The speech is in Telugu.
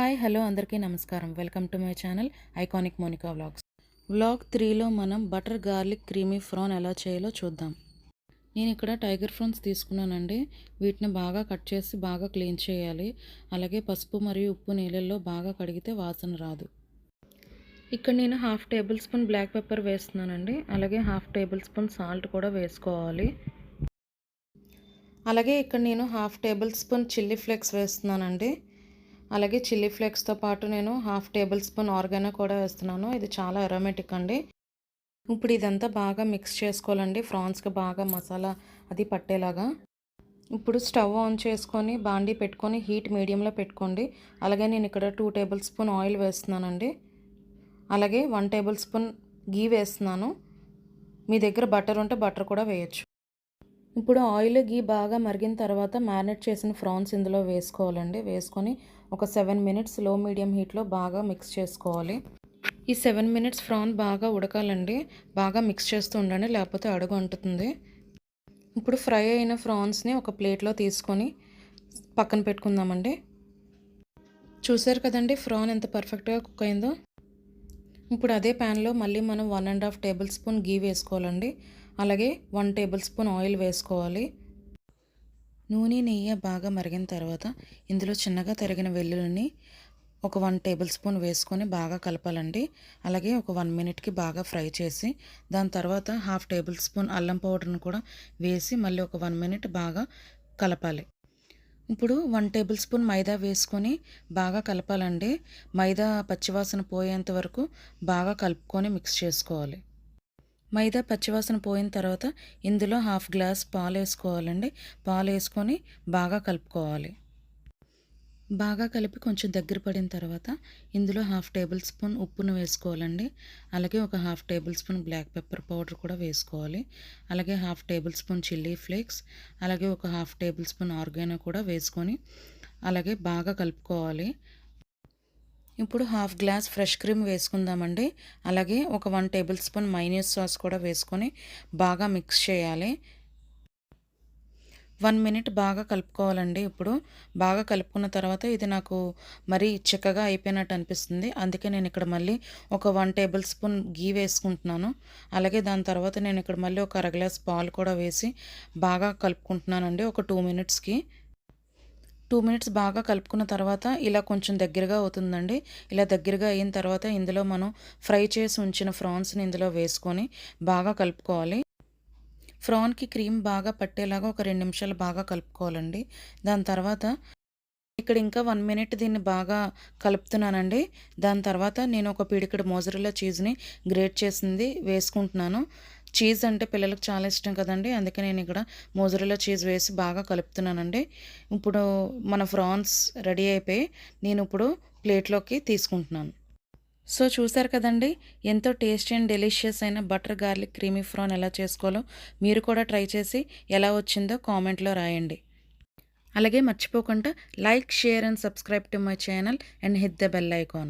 హాయ్ హలో అందరికీ నమస్కారం. Welcome to my channel iconic Monika vlogs. Vlog 3లో మనం బటర్ గార్లిక్ క్రీమీ ఫ్రాన్ ఎలా చేయాలో చూద్దాం. నేను ఇక్కడ టైగర్ ఫ్రాన్స్ తీసుకున్నానండి. వీటిని బాగా కట్ చేసి బాగా క్లీన్ చేయాలి. అలాగే పసుపు మరియు ఉప్పు నీళ్ళల్లో బాగా కడిగితే వాసన రాదు. ఇక్కడ నేను 1/2 టేబుల్ స్పూన్ బ్లాక్ పెప్పర్ వేస్తున్నానండి. అలాగే 1/2 టేబుల్ స్పూన్ సాల్ట్ కూడా వేసుకోవాలి. అలాగే ఇక్కడ నేను 1/2 టేబుల్ స్పూన్ చిల్లీ ఫ్లేక్స్ వేస్తున్నానండి. అలాగే చిల్లీ ఫ్లేక్స్తో పాటు నేను 1/2 టేబుల్ స్పూన్ ఆర్గానో కూడా వేస్తున్నాను. ఇది చాలా అరోమేటిక్ అండి. ఇప్పుడు ఇదంతా బాగా మిక్స్ చేసుకోవాలండి. ఫ్రాన్స్కి బాగా మసాలా అది పట్టేలాగా. ఇప్పుడు స్టవ్ ఆన్ చేసుకొని బాండీ పెట్టుకొని హీట్ మీడియంలో పెట్టుకోండి. అలాగే నేను ఇక్కడ 2 టేబుల్ స్పూన్ ఆయిల్ వేస్తున్నానండి. అలాగే 1 టేబుల్ స్పూన్ గీ వేస్తున్నాను. మీ దగ్గర బటర్ ఉంటే బటర్ కూడా వేయచ్చు. ఇప్పుడు ఆయిల్ గీ బాగా మరిగిన తర్వాత మ్యారినేట్ చేసిన ఫ్రాన్స్ ఇందులో వేసుకోవాలండి. వేసుకొని ఒక 7 మినిట్స్ లో మీడియం హీట్లో బాగా మిక్స్ చేసుకోవాలి. ఈ 7 మినిట్స్ ఫ్రాన్ బాగా ఉడకాలండి. బాగా మిక్స్ చేస్తూ ఉండండి, లేకపోతే అడుగు అంటుతుంది. ఇప్పుడు ఫ్రై అయిన ఫ్రాన్స్ని ఒక ప్లేట్లో తీసుకొని పక్కన పెట్టుకుందామండి. చూసారు కదండి ఫ్రాన్ ఎంత పర్ఫెక్ట్గా కుక్ అయిందో. ఇప్పుడు అదే ప్యాన్లో మళ్ళీ మనం 1.5 టేబుల్ స్పూన్ గీ వేసుకోవాలండి. అలాగే 1 టేబుల్ స్పూన్ ఆయిల్ వేసుకోవాలి. నూనె నెయ్యి బాగా మరిగిన తర్వాత ఇందులో చిన్నగా తరిగిన వెల్లుల్లిని ఒక 1 టేబుల్ స్పూన్ వేసుకొని బాగా కలపాలండి. అలాగే ఒక 1 మినిట్కి బాగా ఫ్రై చేసి దాని తర్వాత 1/2 టేబుల్ స్పూన్ అల్లం పౌడర్ని కూడా వేసి మళ్ళీ ఒక 1 మినిట్ బాగా కలపాలి. ఇప్పుడు 1 టేబుల్ స్పూన్ మైదా వేసుకొని బాగా కలపాలండి. మైదా పచ్చివాసన పోయేంత వరకు బాగా కలుపుకొని మిక్స్ చేసుకోవాలి. మైదా పచ్చివాసన పోయిన తర్వాత ఇందులో 1/2 గ్లాస్ పాలు వేసుకోవాలండి. పాలు వేసుకొని బాగా కలుపుకోవాలి. బాగా కలిపి కొంచెం దగ్గర పడిన తర్వాత ఇందులో 1/2 టేబుల్ స్పూన్ ఉప్పును వేసుకోవాలండి. అలాగే ఒక 1/2 tablespoon black pepper powder కూడా వేసుకోవాలి. అలాగే 1/2 టేబుల్ స్పూన్ చిల్లీ ఫ్లేక్స్, అలాగే ఒక 1/2 టేబుల్ స్పూన్ ఆర్గానో కూడా వేసుకొని అలాగే బాగా కలుపుకోవాలి. ఇప్పుడు 1/2 గ్లాస్ ఫ్రెష్ క్రీమ్ వేసుకుందామండి. అలాగే ఒక 1 టేబుల్ స్పూన్ మైనీస్ సాస్ కూడా వేసుకొని బాగా మిక్స్ చేయాలి. 1 మినిట్ బాగా కలుపుకోవాలండి. ఇప్పుడు బాగా కలుపుకున్న తర్వాత ఇది నాకు మరీ చిక్కగా అయిపోయినట్టు అనిపిస్తుంది. అందుకే నేను ఇక్కడ మళ్ళీ ఒక 1 టేబుల్ స్పూన్ గీ వేసుకుంటున్నాను. అలాగే దాని తర్వాత నేను ఇక్కడ మళ్ళీ ఒక అర గ్లాస్ పాలు కూడా వేసి బాగా కలుపుకుంటున్నానండి ఒక 2 మినిట్స్కి. 2 మినిట్స్ బాగా కలుపుకున్న తర్వాత ఇలా కొంచెం దగ్గరగా అవుతుందండి. ఇలా దగ్గరగా అయిన తర్వాత ఇందులో మనం ఫ్రై చేసి ఉంచిన ఫ్రాన్స్ని ఇందులో వేసుకొని బాగా కలుపుకోవాలి. ఫ్రాన్కి క్రీమ్ బాగా పట్టేలాగా ఒక 2 నిమిషాలు బాగా కలుపుకోవాలండి. దాని తర్వాత ఇక్కడ ఇంకా 1 మినిట్ దీన్ని బాగా కలుపుతున్నానండి. దాని తర్వాత నేను ఒక పిడికెడు మోజరెల్లా చీజ్ని గ్రేట్ చేసింది వేసుకుంటున్నాను. చీజ్ అంటే పిల్లలకు చాలా ఇష్టం కదండి. అందుకే నేను ఇక్కడ మోజరెల్లా చీజ్ వేసి బాగా కలుపుతున్నానండి. ఇప్పుడు మన ఫ్రాన్స్ రెడీ అయిపోయి నేను ఇప్పుడు ప్లేట్లోకి తీసుకుంటున్నాను. సో చూసారు కదండి, ఎంతో టేస్టీ అండ్ డెలిషియస్ అయిన బటర్ గార్లిక్ క్రీమీ ఫ్రాన్ ఎలా చేసుకోవాలో మీరు కూడా ట్రై చేసి ఎలా వచ్చిందో కామెంట్లో రాయండి. అలాగే మర్చిపోకుండా like, share and subscribe to my channel and hit the bell icon.